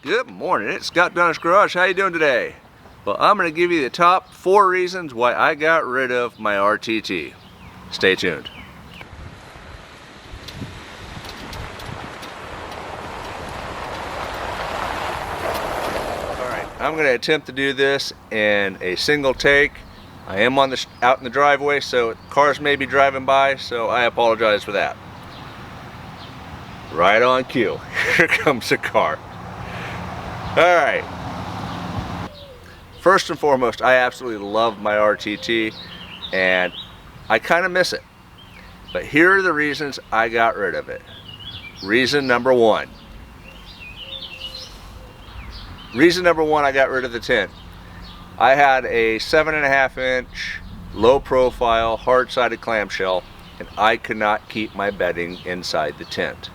Good morning, it's Scott Dunnage Garage. How you doing today? Well, I'm going to give you the top 4 reasons why I got rid of my RTT. Stay tuned. Alright, I'm going to attempt to do this in a single take. I am out in the driveway, so cars may be driving by, so I apologize for that. Right on cue. Here comes a car. Alright, first and foremost, I absolutely love my RTT and I kind of miss it. But here are the reasons I got rid of it. Reason number one I got rid of the tent. I had a 7.5 inch low profile hard sided clamshell and I could not keep my bedding inside the tent.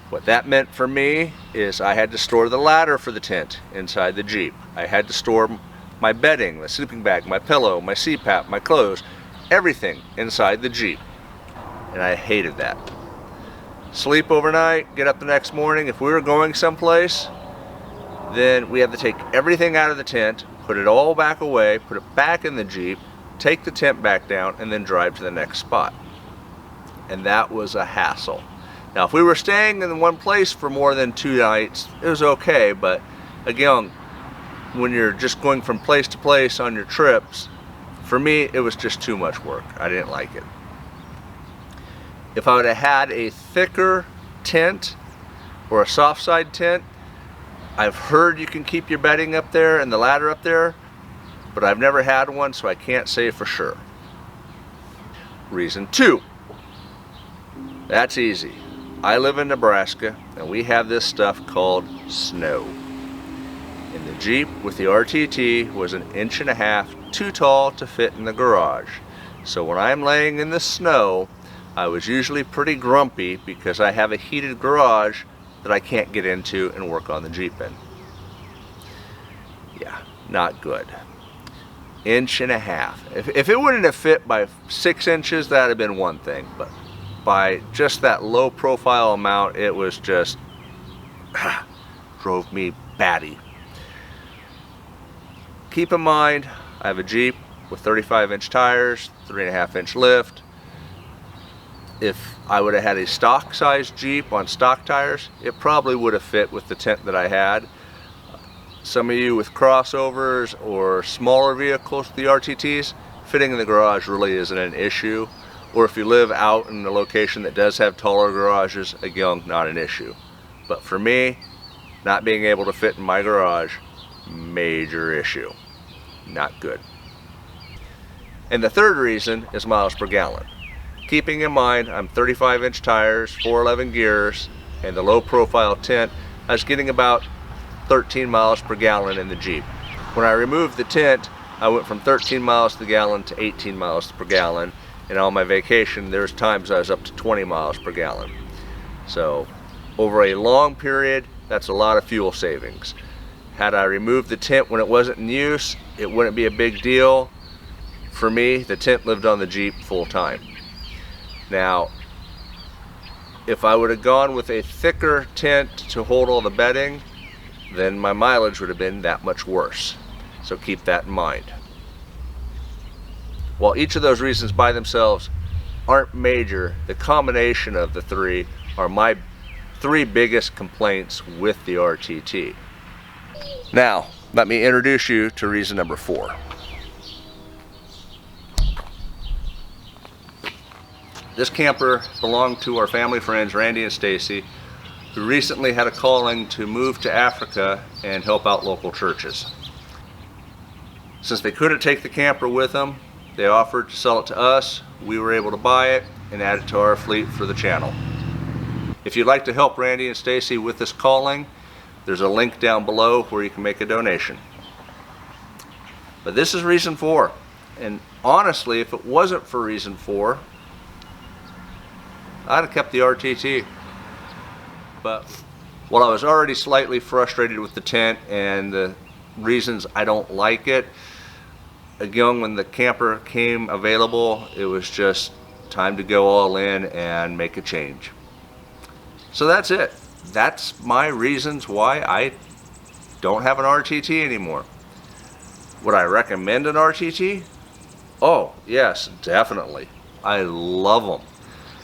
What that meant for me is I had to store the ladder for the tent inside the Jeep. I had to store my bedding, the sleeping bag, my pillow, my CPAP, my clothes, everything inside the Jeep. And I hated that. Sleep overnight, get up the next morning. If we were going someplace, then we had to take everything out of the tent, put it all back away, put it back in the Jeep, take the tent back down, and then drive to the next spot. And that was a hassle. Now, if we were staying in one place for more than 2 nights, it was okay, but again, when you're just going from place to place on your trips, for me, it was just too much work. I didn't like it. If I would have had a thicker tent or a soft side tent, I've heard you can keep your bedding up there and the ladder up there, but I've never had one, so I can't say for sure. Reason 2. That's easy. I live in Nebraska and we have this stuff called snow. And the Jeep with the RTT was 1.5 inches too tall to fit in the garage. So when I'm laying in the snow, I was usually pretty grumpy because I have a heated garage that I can't get into and work on the Jeep in. Yeah, not good. 1.5 inches. If it wouldn't have fit by 6 inches, that'd have been one thing, but by just that low profile amount, it was just drove me batty. Keep in mind, I have a Jeep with 35-inch tires, 3.5-inch lift. If I would have had a stock size Jeep on stock tires, it probably would have fit with the tent that I had. Some of you with crossovers or smaller vehicles, the RTTs, fitting in the garage really isn't an issue. Or if you live out in a location that does have taller garages, again, not an issue. But for me, not being able to fit in my garage, major issue. Not good. And the third reason is miles per gallon. Keeping in mind, I'm 35-inch tires, 411 gears, and the low profile tent, I was getting about 13 miles per gallon in the Jeep. When I removed the tent, I went from 13 miles per gallon to 18 miles per gallon. And on my vacation, there's times I was up to 20 miles per gallon. So over a long period, that's a lot of fuel savings. Had I removed the tent when it wasn't in use, it wouldn't be a big deal. For me, the tent lived on the Jeep full time. Now, if I would have gone with a thicker tent to hold all the bedding, then my mileage would have been that much worse. So keep that in mind. While each of those reasons by themselves aren't major, the combination of the 3 are my 3 biggest complaints with the RTT. Now, let me introduce you to reason number 4. This camper belonged to our family friends, Randy and Stacy, who recently had a calling to move to Africa and help out local churches. Since they couldn't take the camper with them, they offered to sell it to us. We were able to buy it and add it to our fleet for the channel. If you'd like to help Randy and Stacy with this calling, there's a link down below where you can make a donation. But this is reason 4. And honestly, if it wasn't for reason 4, I'd have kept the RTT. But while I was already slightly frustrated with the tent and the reasons I don't like it, again, when the camper came available, it was just time to go all in and make a change. So that's it. that's my reasons why I don't have an RTT anymore. Would I recommend an RTT? Oh, yes, definitely. I love them.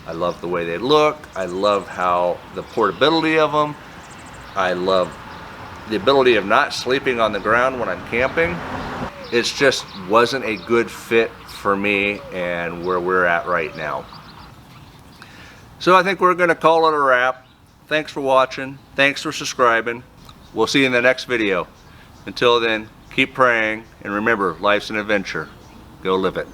I love the way they look. I love how the portability of them. I love the ability of not sleeping on the ground when I'm camping. It just wasn't a good fit for me and where we're at right now. So I think we're going to call it a wrap. Thanks for watching. Thanks for subscribing. We'll see you in the next video. Until then, keep praying, and remember, life's an adventure. Go live it.